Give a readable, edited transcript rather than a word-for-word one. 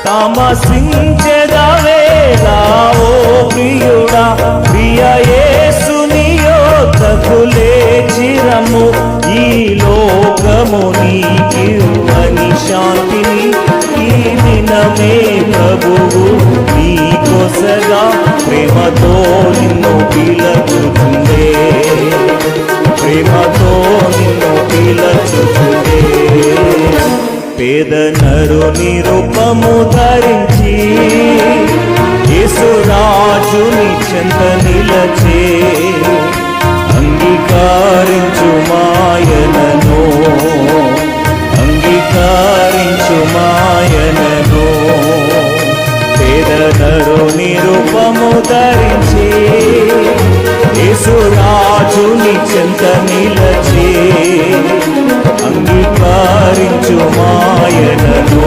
తామసించెదవేలా ఓ ప్రియుడా, ప్రియ యేసుని యొద్దకు లేచిరము. ఈ లోకము నీకివ్వని శాంతిని ఈ దినమే ప్రభువు నీకొసగా ప్రేమతో నిన్ను పిలుచుచుండే, ప్రేమతో నిన్ను పిలుచుచుండే. పేద నరుని రూపము ధరించి యేసురాజుని చెంత నిలచే, అంగీకరించు మాయనను, అంగీకరించు మాయనను. పేద నరుని రూపము ధరించి యేసురాజుని చెంత నిలచే, అంగీకరించు మాయనను.